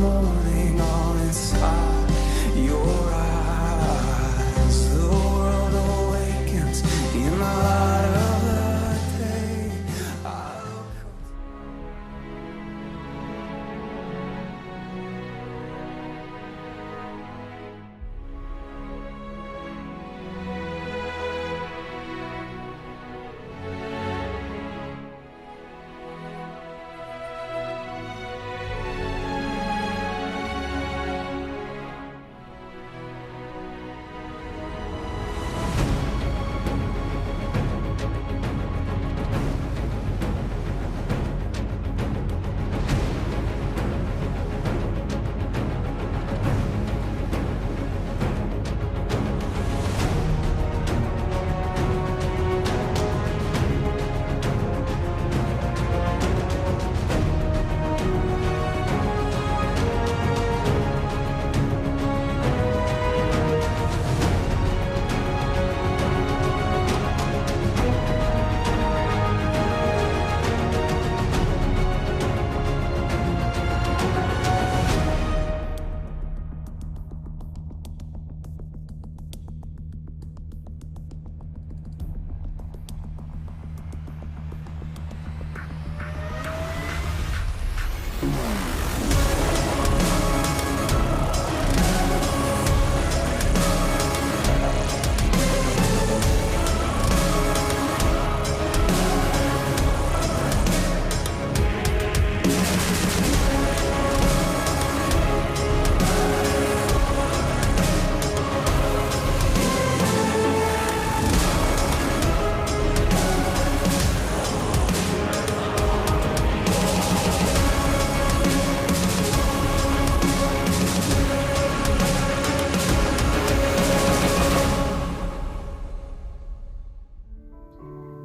morning all inside your eyes. The world awakens in the light of the day. I look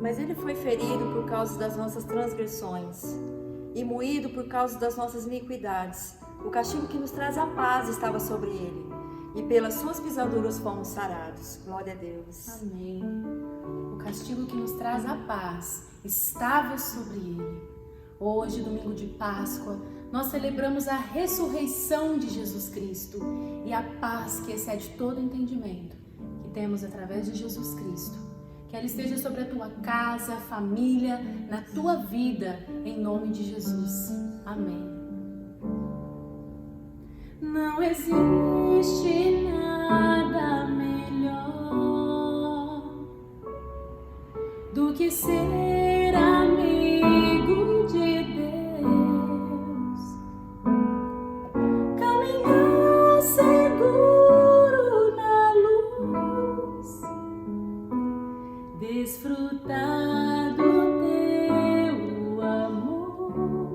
Mas ele foi ferido por causa das nossas transgressões e moído por causa das nossas iniquidades. O castigo que nos traz a paz estava sobre ele, e pelas suas pisaduras fomos sarados. Glória a Deus. Amém. O castigo que nos traz a paz estava sobre ele. Hoje, domingo de Páscoa, nós celebramos a ressurreição de Jesus Cristo e a paz que excede todo entendimento que temos através de Jesus Cristo. Que ela esteja sobre a tua casa, família, na tua vida, em nome de Jesus. Amém. Não existe nada melhor do que ser amigo de Deus, caminhar seguro na luz, desfrutar do teu amor,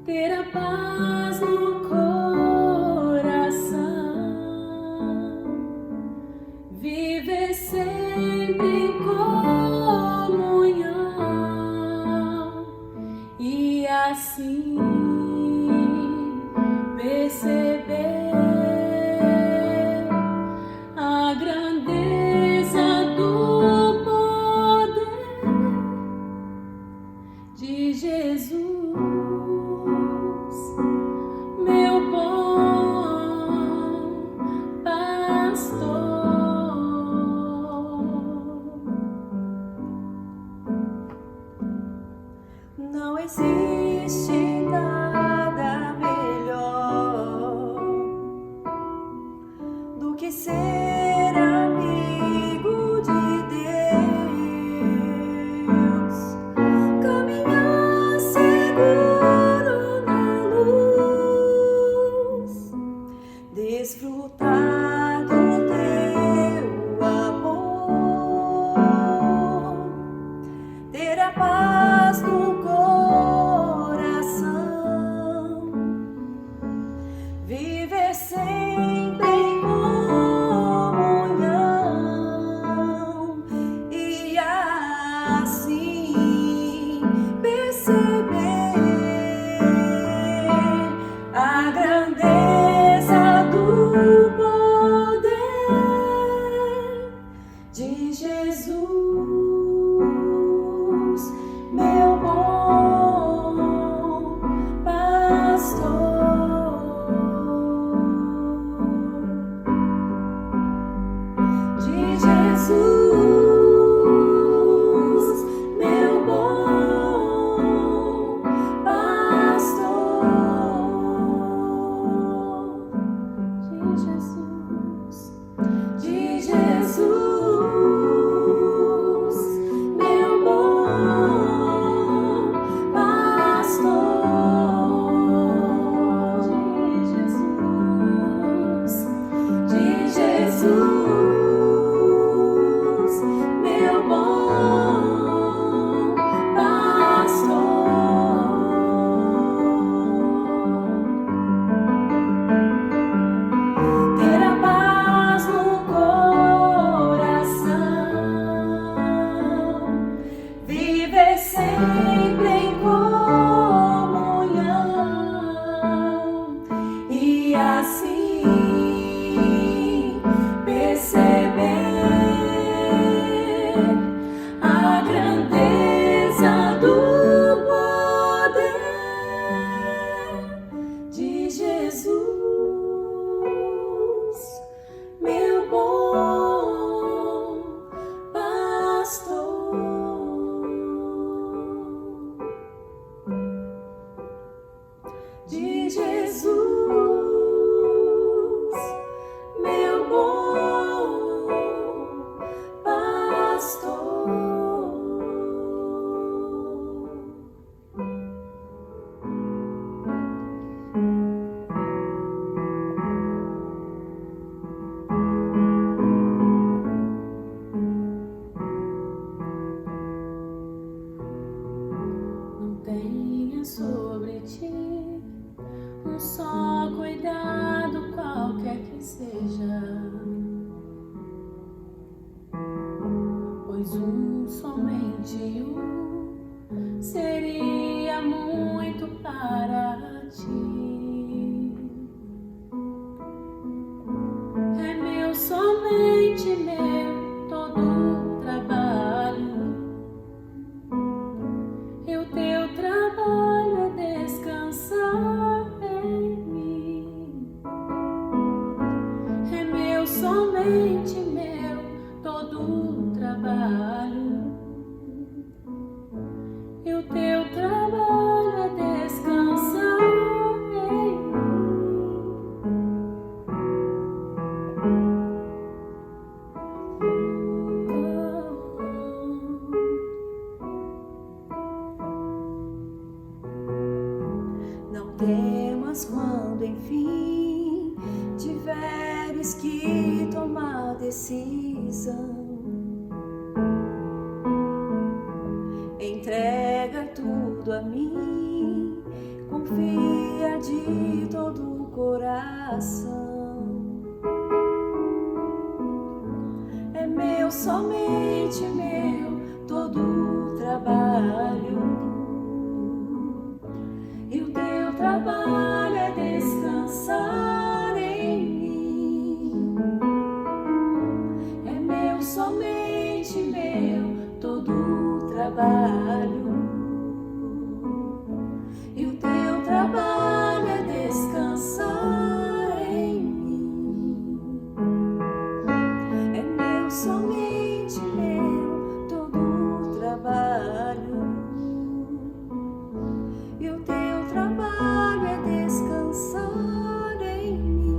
ter a paz no coração, viver sempre em comunhão e assim perceber a grandeza do poder de Jesus, meu bom pastor. Não existe nada melhor do que ser amigo de Deus, caminhar seguro na luz, desfrutar do teu amor, ter a paz no coração, viver sempre em comunhão e assim perceber a grandeza do poder de Jesus, meu bom pastor. sempre em comunhão, e assim perceber a grandeza do poder de Jesus, meu bom pastor. De Jesus, meu bom pastor. Não tenha sobre ti um só cuidado, qualquer que seja, pois somente seria muito para ti. É meu, somente meu, todo o trabalho, e o teu trabalho é descansar em mim. É meu, somente meu, todo o trabalho, e o teu trabalho é descansar em mim. Não temas quando enfim tiveres que tomar decisão. Entrega tudo a mim, confia de todo o coração. É meu, somente meu, todo o trabalho, e o teu trabalho é descansar em mim. É meu, somente meu, todo o trabalho, e o teu trabalho é descansar em mim. É meu, somente meu, todo o trabalho, e o teu trabalho é descansar em mim.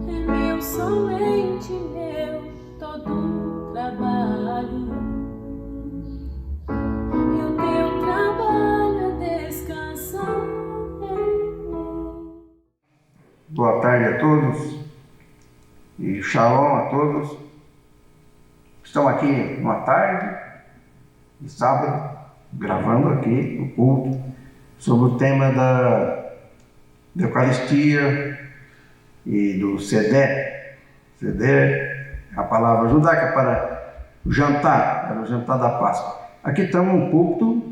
É meu, somente meu, todo o trabalho, e o teu trabalho é descansar em mim. Boa tarde a todos e shalom a todos. Estamos aqui numa tarde de sábado, gravando aqui o culto sobre o tema da Eucaristia e do Seder. Seder é a palavra judaica para o jantar, era o jantar da Páscoa. Aqui estamos um púlpito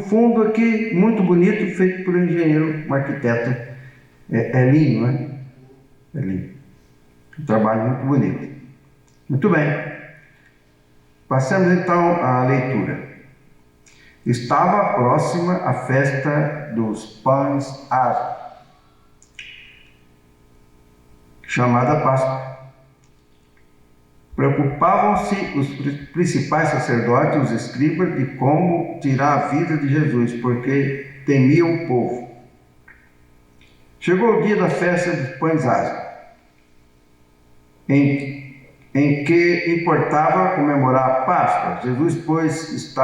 fundo aqui, muito bonito, feito por um engenheiro, um arquiteto. É lindo, né? É lindo. Um trabalho muito bonito. Muito bem. Passamos então à leitura. Estava próxima a festa dos pães ázimos, chamada Páscoa. Preocupavam-se os principais sacerdotes e os escribas de como tirar a vida de Jesus, porque temiam o povo. Chegou o dia da festa dos pães ázimos, em que importava comemorar a Páscoa. Jesus, pois,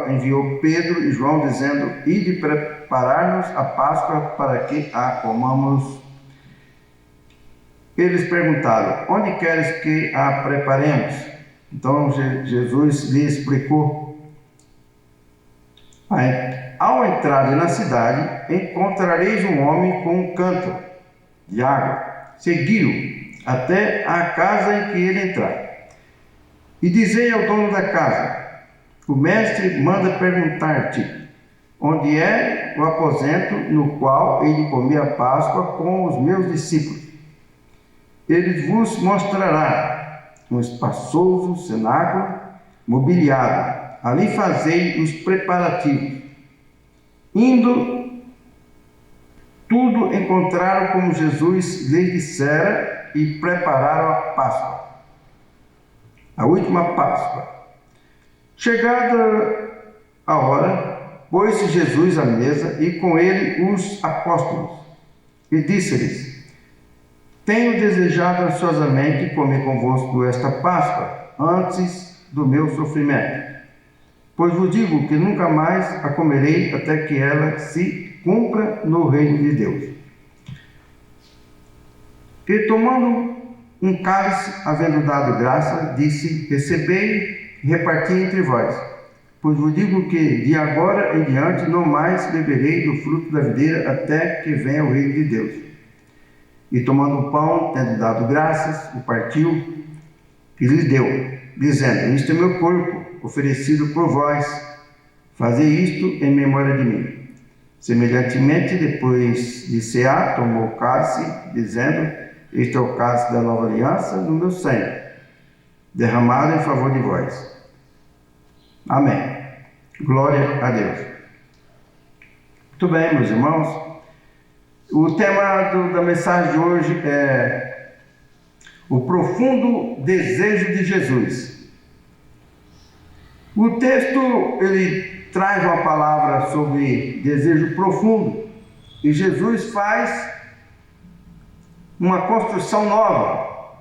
enviou Pedro e João, dizendo: ide preparar-nos a Páscoa para que a comamos. Eles perguntaram: onde queres que a preparemos? Então Jesus lhe explicou: ao entrarem na cidade, encontrareis um homem com um cântaro de água. Segui-o até a casa em que ele entrar. E dizei ao dono da casa: o mestre manda perguntar-te onde é o aposento no qual ele comia a Páscoa com os meus discípulos. Ele vos mostrará um espaçoso cenáculo mobiliado. Ali fazei os preparativos. Indo, tudo encontraram como Jesus lhes dissera e prepararam a Páscoa, a última Páscoa. Chegada a hora, pôs-se Jesus à mesa e com ele os apóstolos, e disse-lhes: tenho desejado ansiosamente comer convosco esta Páscoa, antes do meu sofrimento. Pois vos digo que nunca mais a comerei até que ela se cumpra no reino de Deus. E tomando um cálice, havendo dado graça, disse: recebei e reparti entre vós. Pois vos digo que de agora em diante não mais beberei do fruto da videira até que venha o reino de Deus. E tomando o pão, tendo dado graças, o partiu e lhes deu, dizendo: isto é meu corpo, oferecido por vós, fazei isto em memória de mim. Semelhantemente, depois de cear, tomou o cálice, dizendo: este é o cálice da nova aliança no meu sangue, derramado em favor de vós. Amém. Glória a Deus. Muito bem, meus irmãos. O tema da mensagem de hoje é o profundo desejo de Jesus. O texto, ele traz uma palavra sobre desejo profundo, e Jesus faz uma construção nova,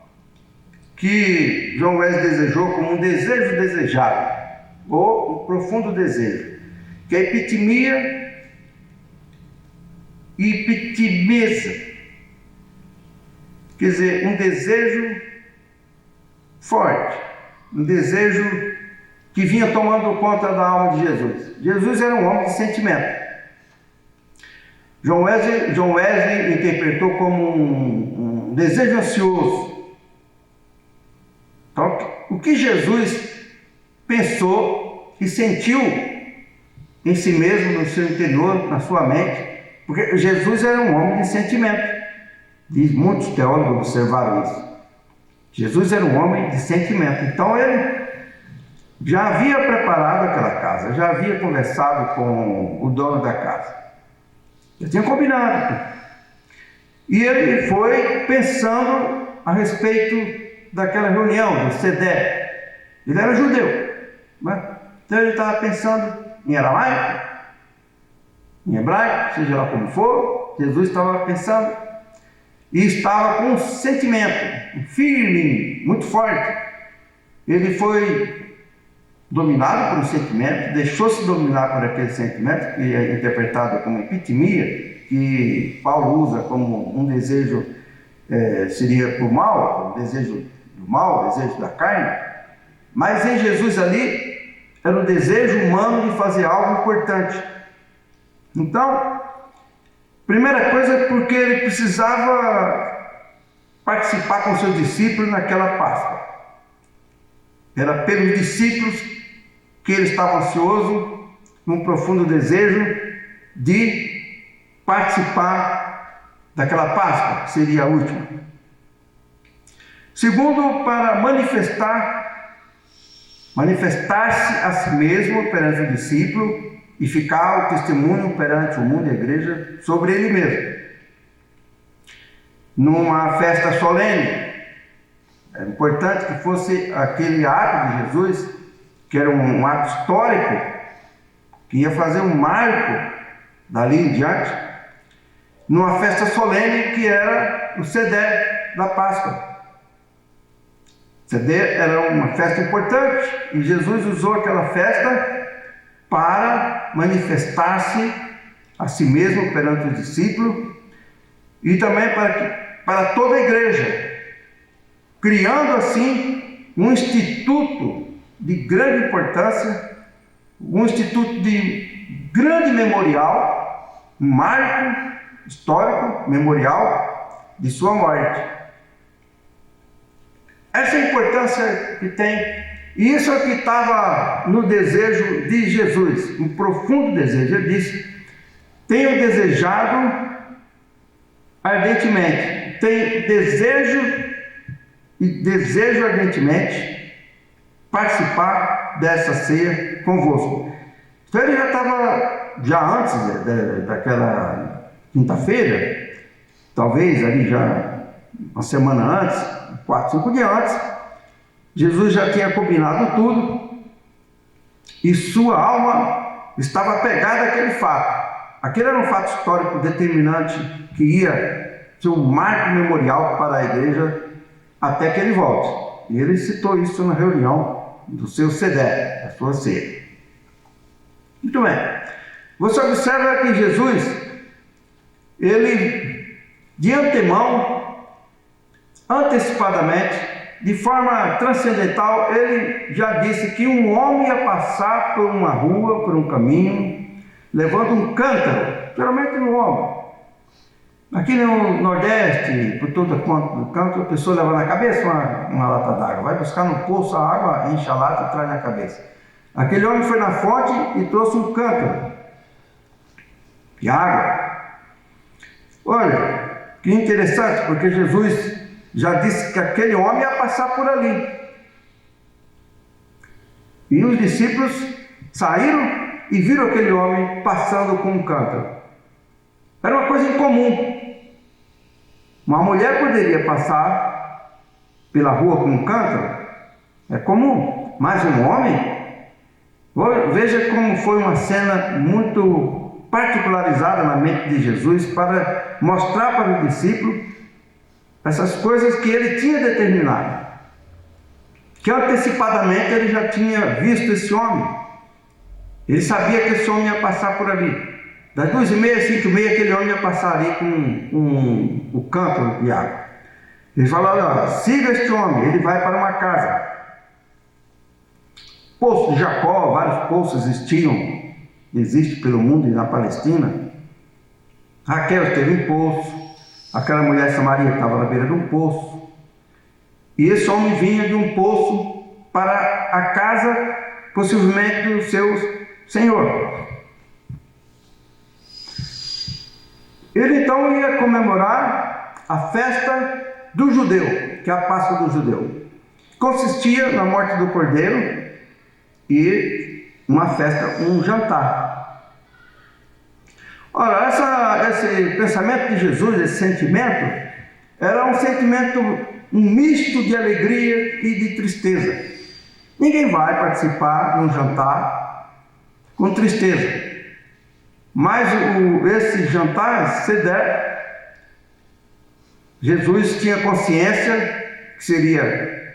que João Wesley desejou como um desejo desejado, ou um profundo desejo, que é epitimia e epitimeza, quer dizer, um desejo forte, um desejo que vinha tomando conta da alma de Jesus. Jesus era um homem de sentimento. John Wesley interpretou como um desejo ansioso. Então, o que Jesus pensou e sentiu em si mesmo, no seu interior, na sua mente, porque Jesus era um homem de sentimento. Muitos teólogos observaram isso. Jesus era um homem de sentimento. Então ele já havia preparado aquela casa, já havia conversado com o dono da casa, já tinha combinado. E ele foi pensando a respeito daquela reunião, do Sedé. Ele era judeu, né? Então ele estava pensando em aramaico, em hebraico, seja lá como for. Jesus estava pensando e estava com um sentimento, um feeling muito forte. Ele foi dominado por um sentimento, deixou-se dominar por aquele sentimento, que é interpretado como epitimia, que Paulo usa como um desejo, seria por mal, o desejo do mal, o desejo da carne. Mas em Jesus ali, era o desejo humano de fazer algo importante. Então, primeira coisa, porque ele precisava participar com seus discípulos naquela Páscoa. Era pelos discípulos que ele estava ansioso, num profundo desejo de participar daquela Páscoa, que seria a última. Segundo, para manifestar-se a si mesmo perante o discípulo e ficar o testemunho perante o mundo e a igreja sobre ele mesmo. Numa festa solene, é importante que fosse aquele ato de Jesus, que era um ato histórico, que ia fazer um marco dali em diante, numa festa solene que era o Sedé da Páscoa. Sedé era uma festa importante e Jesus usou aquela festa para manifestar-se a si mesmo perante os discípulos e também para toda a igreja, criando assim um instituto de grande importância, um instituto de grande memorial, um marco histórico, memorial de sua morte. Essa é a importância que tem E isso é que estava no desejo de Jesus, um profundo desejo. Ele disse: tenho desejado ardentemente, tenho desejo ardentemente participar dessa ceia convosco. Então ele já estava, já antes daquela quinta-feira, talvez ali já uma semana antes, 4, 5 dias antes, Jesus já tinha combinado tudo e sua alma estava apegada àquele fato. Aquele era um fato histórico determinante que ia ser um marco memorial para a igreja até que ele volte. E ele citou isso na reunião do seu CDE, da sua ceia. Muito bem. Você observa que Jesus, ele de antemão, antecipadamente, de forma transcendental, ele já disse que um homem ia passar por uma rua, por um caminho, levando um cântaro, geralmente no ombro. Aqui no Nordeste, por todo canto, a pessoa leva na cabeça uma lata d'água, vai buscar no poço a água, enche a lata e traz na cabeça. Aquele homem foi na fonte e trouxe um cântaro de água. Olha, que interessante, porque Jesus já disse que aquele homem ia passar por ali. E os discípulos saíram e viram aquele homem passando com um cântaro. Era uma coisa incomum. Uma mulher poderia passar pela rua com um cântaro, é comum, mas um homem, veja como foi uma cena muito particularizada na mente de Jesus para mostrar para o discípulo essas coisas que ele tinha determinado, que antecipadamente ele já tinha visto esse homem. Ele sabia que esse homem ia passar por ali. Das 2h30, 5h30, aquele homem ia passar ali com o cântaro de água. Ele falou: olha, siga este homem, ele vai para uma casa. Poço de Jacó, vários poços existem pelo mundo e na Palestina. Raquel esteve em poço, aquela mulher Samaria estava na beira de um poço. E esse homem vinha de um poço para a casa, possivelmente do seu Senhor. Ele então ia comemorar a festa do judeu, que é a Páscoa do judeu. Consistia na morte do cordeiro e uma festa, um jantar. Ora, esse pensamento de Jesus, esse sentimento, era um sentimento, um misto de alegria e de tristeza. Ninguém vai participar de um jantar com tristeza. Mas esse jantar, se der, Jesus tinha consciência que seria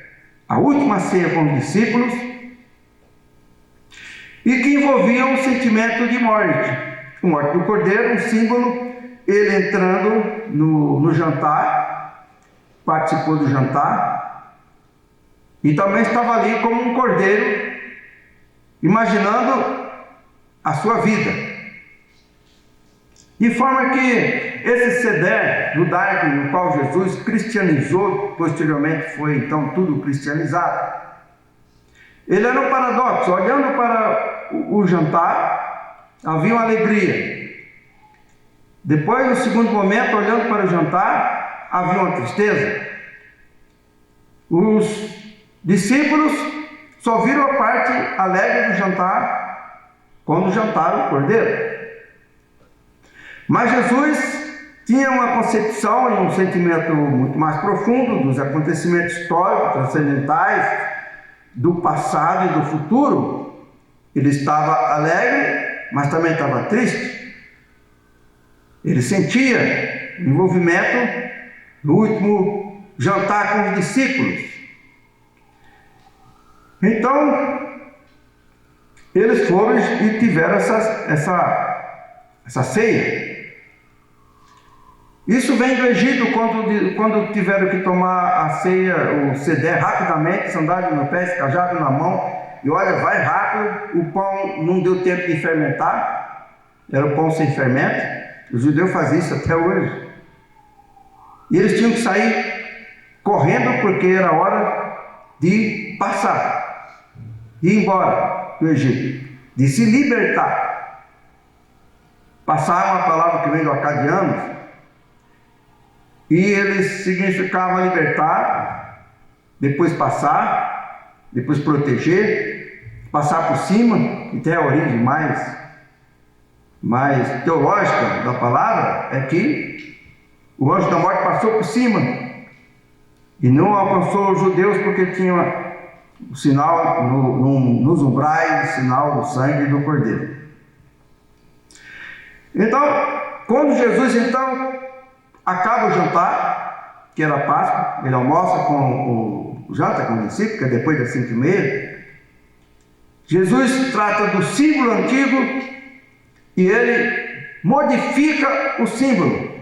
a última ceia com os discípulos e que envolvia um sentimento de morte. A morte do cordeiro, um símbolo, ele entrando no jantar, participou do jantar e também estava ali como um cordeiro, imaginando a sua vida. De forma que esse Seder judaico, no qual Jesus cristianizou, posteriormente foi então tudo cristianizado, ele era um paradoxo. Olhando para o jantar, havia uma alegria. Depois, no segundo momento, olhando para o jantar, havia uma tristeza. Os discípulos só viram a parte alegre do jantar quando jantaram o cordeiro. Mas Jesus tinha uma concepção e um sentimento muito mais profundo dos acontecimentos históricos, transcendentais, do passado e do futuro. Ele estava alegre, mas também estava triste. Ele sentia o envolvimento do último jantar com os discípulos. Então, eles foram e tiveram essa ceia. Isso vem do Egito, quando tiveram que tomar a ceia, o Seder, rapidamente, sandália no pé, cajado na mão, e olha, vai rápido, o pão não deu tempo de fermentar, era o pão sem fermento, os judeus faziam isso até hoje. E eles tinham que sair correndo, porque era hora de passar. ir embora do Egito, de se libertar. Passar uma palavra que vem do acadianos, e eles significavam libertar, depois passar, depois proteger, passar por cima, que tem a origem mais teológica da palavra, é que o anjo da morte passou por cima e não alcançou os judeus porque tinha o sinal nos umbrais, o sinal do sangue do Cordeiro. Então, quando Jesus acaba o jantar, que era a Páscoa, ele almoça janta com o discípulo, que é depois das 5h30, Jesus trata do símbolo antigo e ele modifica o símbolo.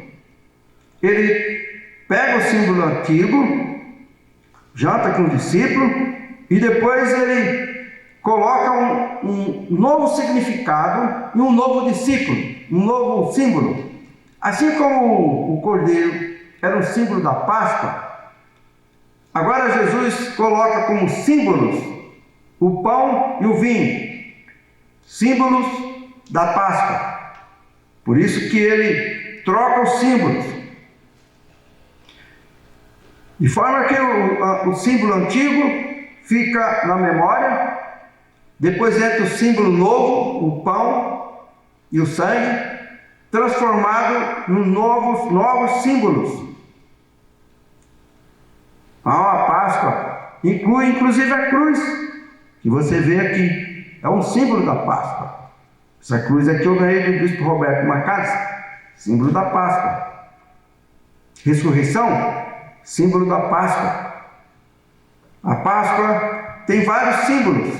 Ele pega o símbolo antigo, janta com o discípulo, e depois ele coloca um novo significado e um novo discípulo, um novo símbolo. Assim como o cordeiro era um símbolo da Páscoa, agora Jesus coloca como símbolos o pão e o vinho, símbolos da Páscoa. Por isso que ele troca os símbolos, de forma que o símbolo antigo fica na memória, depois entra o símbolo novo, o pão e o sangue, transformado em novos símbolos. A Páscoa inclui inclusive a cruz, que você vê aqui, é um símbolo da Páscoa. Essa cruz aqui eu ganhei do bispo Roberto Macalles, símbolo da Páscoa. Ressurreição, símbolo da Páscoa. A Páscoa tem vários símbolos,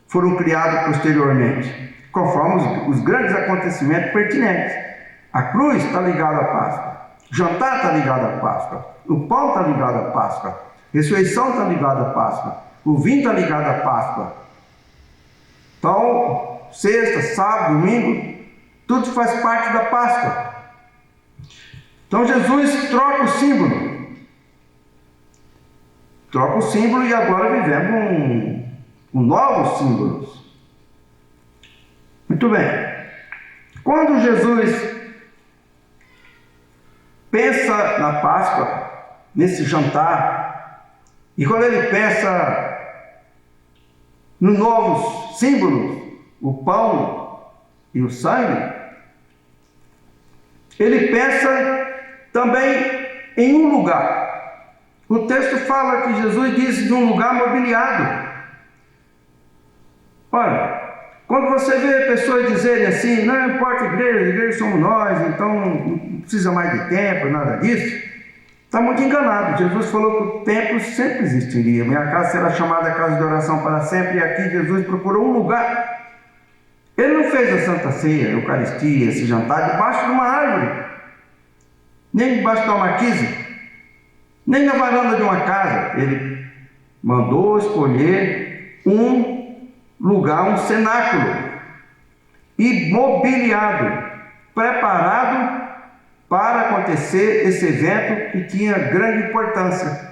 foram criados posteriormente, conforme os grandes acontecimentos pertinentes. A cruz está ligada à Páscoa, o jantar está ligado à Páscoa, o pão está ligado à Páscoa, a ressurreição está ligada à Páscoa, o vinho está ligado à Páscoa. Então, sexta, sábado, domingo, tudo faz parte da Páscoa. Então Jesus troca o símbolo. Troca o símbolo e agora vivemos novos símbolos. Muito bem. Quando Jesus pensa na Páscoa, nesse jantar, e quando ele pensa nos novos símbolos, o pão e o sangue, ele pensa também em um lugar. O texto fala que Jesus disse de um lugar mobiliado. Olha, quando você vê pessoas dizerem assim, não importa a igreja somos nós, então não precisa mais de templo, nada disso, está muito enganado. Jesus falou que o templo sempre existiria. Minha casa será chamada casa de oração para sempre, e aqui Jesus procurou um lugar. Ele não fez a Santa Ceia, a Eucaristia, esse jantar debaixo de uma árvore, nem debaixo de uma marquise, nem na varanda de uma casa. Ele mandou escolher um lugar, um cenáculo, e mobiliado, preparado para acontecer esse evento que tinha grande importância.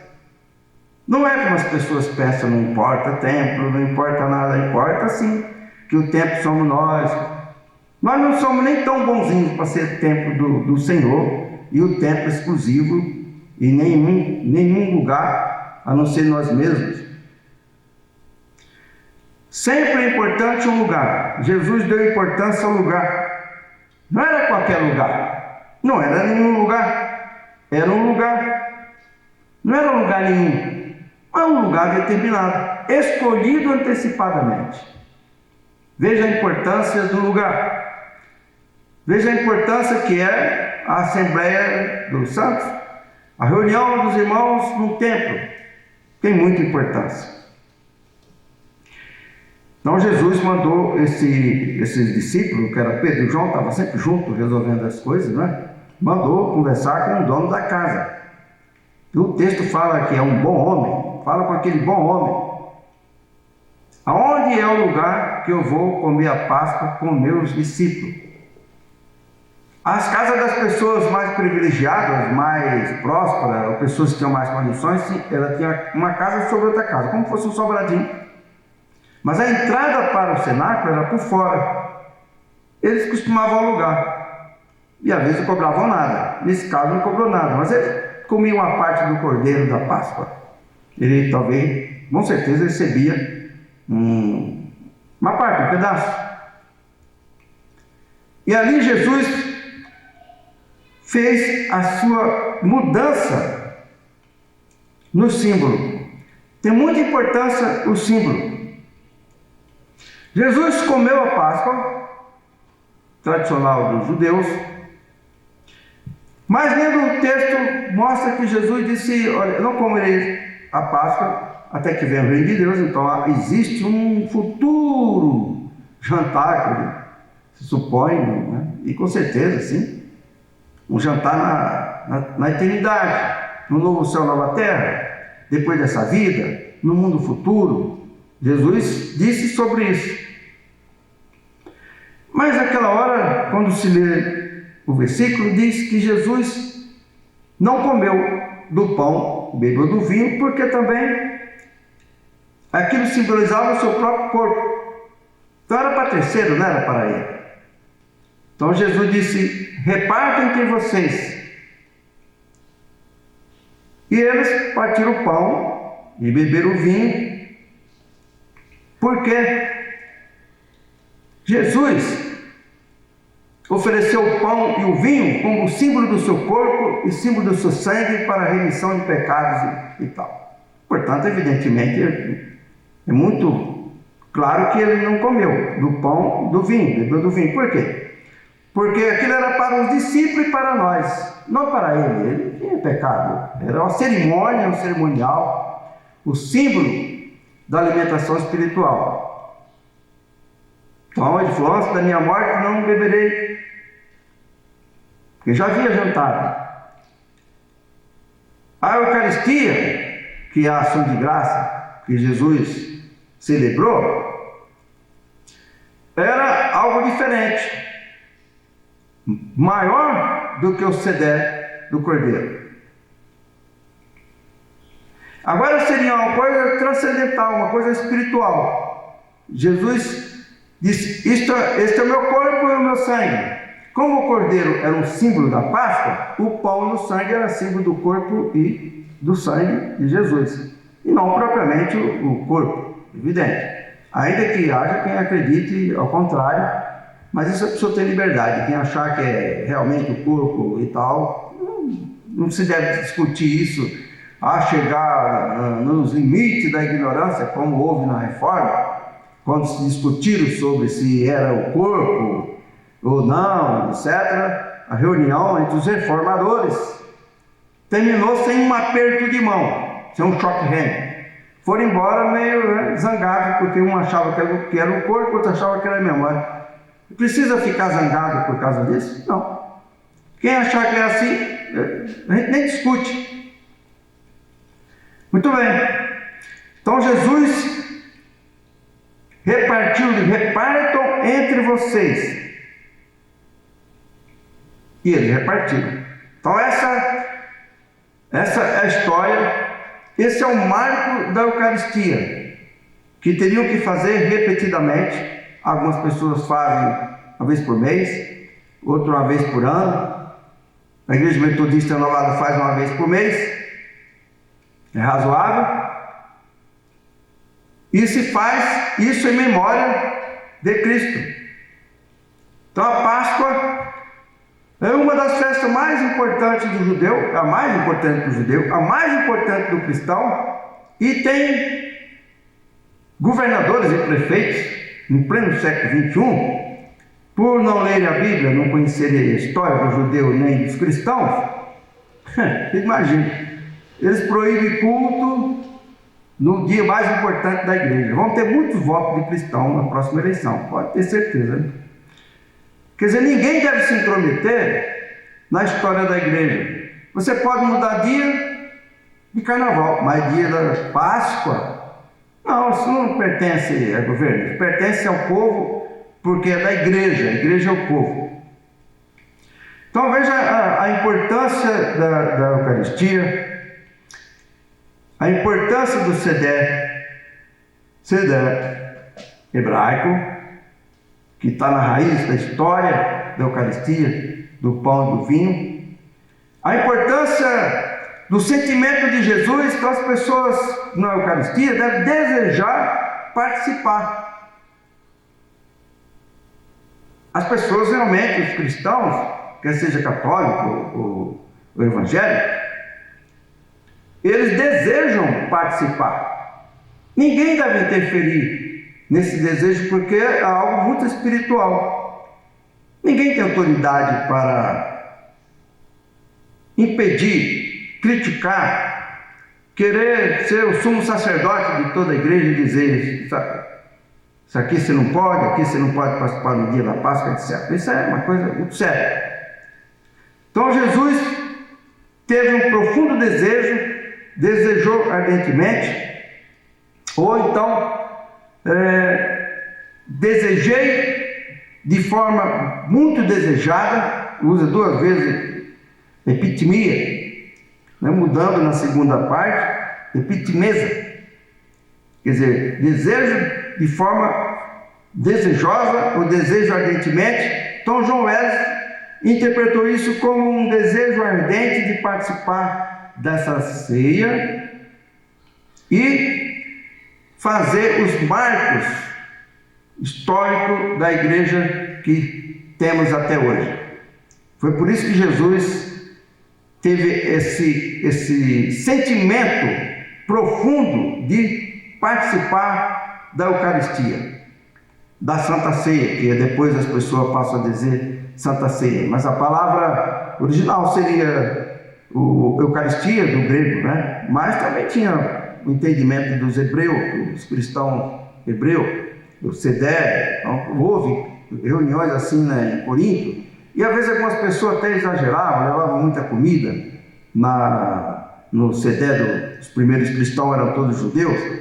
Não é como as pessoas pensam, não importa templo, não importa nada, importa sim, que o templo somos nós. Nós não somos nem tão bonzinhos para ser templo do Senhor, e o templo exclusivo em nenhum lugar a não ser nós mesmos. Sempre é importante um lugar. Jesus deu importância ao lugar. Não era qualquer lugar, não era nenhum lugar, era um lugar. Não era um lugar nenhum, é um lugar determinado, escolhido antecipadamente. Veja a importância do lugar. Veja a importância que é a Assembleia dos Santos, a reunião dos irmãos no templo. Tem muita importância. Então Jesus mandou esses discípulos, que era Pedro e João, estavam sempre juntos resolvendo as coisas, né? Mandou conversar com o dono da casa. E o texto fala que é um bom homem, fala com aquele bom homem. Aonde é o lugar que eu vou comer a Páscoa com meus discípulos? As casas das pessoas mais privilegiadas, mais prósperas, ou pessoas que tinham mais condições, ela tinha uma casa sobre outra casa, como se fosse um sobradinho. Mas a entrada para o cenáculo era por fora. Eles costumavam alugar. E às vezes não cobravam nada. Nesse caso não cobrou nada, mas eles comiam uma parte do cordeiro da Páscoa. Ele talvez, com certeza, recebia uma parte, um pedaço. E ali Jesus fez a sua mudança no símbolo. Tem muita importância o símbolo. Jesus comeu a Páscoa, tradicional dos judeus, mas lendo o texto mostra que Jesus disse: olha, eu não comerei a Páscoa até que venha o reino de Deus. Então existe um futuro jantar, que se supõe, né? E com certeza, sim, um jantar na eternidade, no novo céu, nova terra, depois dessa vida, no mundo futuro. Jesus disse sobre isso. Mas naquela hora, quando se lê o versículo, diz que Jesus não comeu do pão, bebeu do vinho, porque também aquilo simbolizava o seu próprio corpo. Então era para terceiro, não era para ele. Então Jesus disse: repartam entre vocês. E eles partiram o pão e beberam o vinho, porque Jesus ofereceu o pão e o vinho como símbolo do seu corpo e símbolo do seu sangue para a remissão de pecados e tal. Portanto, evidentemente, é muito claro que ele não comeu do pão e do vinho, bebeu do vinho. Por quê? Porque aquilo era para os discípulos e para nós, não para ele. Ele não tinha pecado. Era uma cerimônia, um cerimonial, o símbolo da alimentação espiritual. Então ele falou: antes da minha morte não beberei, porque já havia jantado. A Eucaristia, que é a ação de graça que Jesus celebrou, era algo diferente, maior do que o ceder do cordeiro. Agora seria uma coisa transcendental, uma coisa espiritual. Jesus disse: este é o meu corpo e o meu sangue. Como o cordeiro era um símbolo da Páscoa, o pão e o sangue era símbolo do corpo e do sangue de Jesus, e não propriamente o corpo, evidente. Ainda que haja quem acredite ao contrário, mas isso a pessoa tem liberdade. Quem achar que é realmente o corpo e tal, não se deve discutir isso a chegar nos limites da ignorância, como houve na Reforma, quando se discutiram sobre se era o corpo ou não, etc. A reunião entre os reformadores terminou sem um aperto de mão, sem um choque remo. Foram embora meio zangados, porque um achava que era o corpo, outro achava que era a memória. Precisa ficar zangado por causa disso? Não. Quem achar que é assim, a gente nem discute. Muito bem. Então Jesus repartam entre vocês. E eles repartiram. Então essa é a história, esse é o marco da Eucaristia, que teriam que fazer repetidamente. Algumas pessoas fazem uma vez por mês, outra uma vez por ano. A Igreja Metodista Renovada faz uma vez por mês, é razoável. E se faz isso em memória de Cristo. Então a Páscoa é uma das festas mais importantes do judeu, a mais importante do judeu, a mais importante do cristão, e tem governadores e prefeitos no pleno século XXI, por não lerem a Bíblia, não conhecerem a história do judeu nem dos cristãos. Imagina, eles proíbem culto no dia mais importante da igreja. Vão ter muitos votos de cristão na próxima eleição, pode ter certeza, né? Quer dizer, ninguém deve se intrometer na história da igreja. Você pode mudar dia de carnaval, mas dia da Páscoa, não, isso não pertence ao governo, isso pertence ao povo, porque é da igreja, a igreja é o povo. Então veja a importância da Eucaristia, a importância do ceder hebraico, que está na raiz da história da Eucaristia, do pão e do vinho. A importância do sentimento de Jesus, que as pessoas na Eucaristia devem desejar participar. As pessoas realmente, os cristãos, quer seja católico ou evangélico, eles desejam participar. Ninguém deve interferir nesse desejo, porque é algo muito espiritual. Ninguém tem autoridade para impedir, criticar, querer ser o sumo sacerdote de toda a igreja e dizer isso aqui você não pode, aqui você não pode participar no dia da Páscoa, etc. Isso é uma coisa muito séria. Então Jesus teve um profundo desejo, desejou ardentemente, ou então desejei de forma muito desejada, usa 2 vezes epitimia, né? Mudando na segunda parte, epitimesa, quer dizer, desejo de forma desejosa, ou desejo ardentemente. Então João Wesley interpretou isso como um desejo ardente de participar dessa ceia e fazer os marcos históricos da igreja que temos até hoje. Foi por isso que Jesus teve esse sentimento profundo de participar da Eucaristia, da Santa Ceia, que depois as pessoas passam a dizer Santa Ceia, mas a palavra original seria Eucaristia, do grego, né? Mas também tinha o entendimento dos hebreus, dos cristãos hebreus, do Sedé. Então, houve reuniões assim, né, em Corinto, e às vezes algumas pessoas até exageravam, levavam muita comida. No Sedé dos primeiros cristãos eram todos judeus,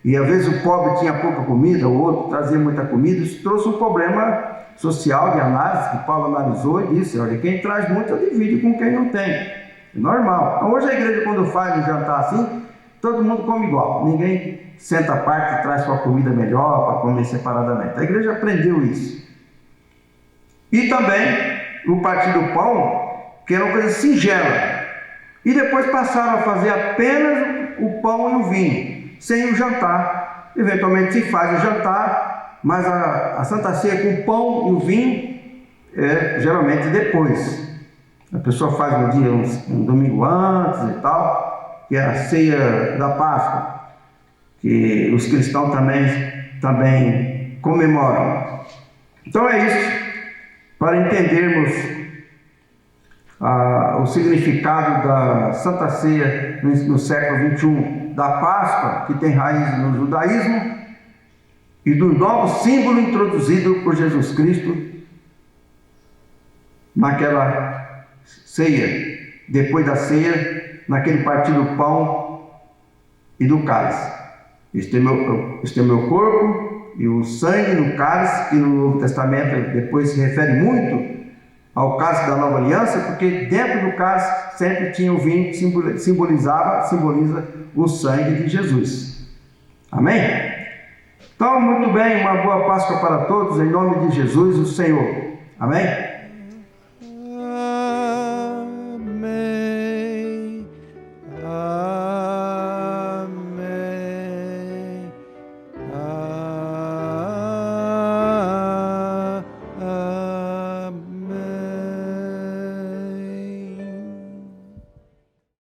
e às vezes o pobre tinha pouca comida, o outro trazia muita comida. Isso trouxe um problema social de análise, que Paulo analisou e disse: olha, quem traz muito divide com quem não tem. É normal. Então hoje a igreja, quando faz um jantar assim, todo mundo come igual, ninguém senta à parte e traz sua comida melhor para comer separadamente. A igreja aprendeu isso. E também o partir do pão, que era uma coisa singela, e depois passaram a fazer apenas o pão e o vinho, sem o jantar. Eventualmente se faz o jantar, mas a Santa Ceia com o pão e o vinho geralmente depois. A pessoa faz no dia, um domingo antes e tal, que é a ceia da Páscoa, que os cristãos também comemoram. Então é isso, para entendermos o significado da Santa Ceia no século XXI, da Páscoa, que tem raiz no judaísmo, e do novo símbolo introduzido por Jesus Cristo naquela ceia, depois da ceia, naquele partir do pão e do cálice. Este é meu corpo e o sangue no cálice, que no Novo Testamento depois se refere muito ao cálice da Nova Aliança, porque dentro do cálice sempre tinha o vinho que simboliza o sangue de Jesus. Amém? Então, muito bem, uma boa Páscoa para todos, em nome de Jesus, o Senhor. Amém?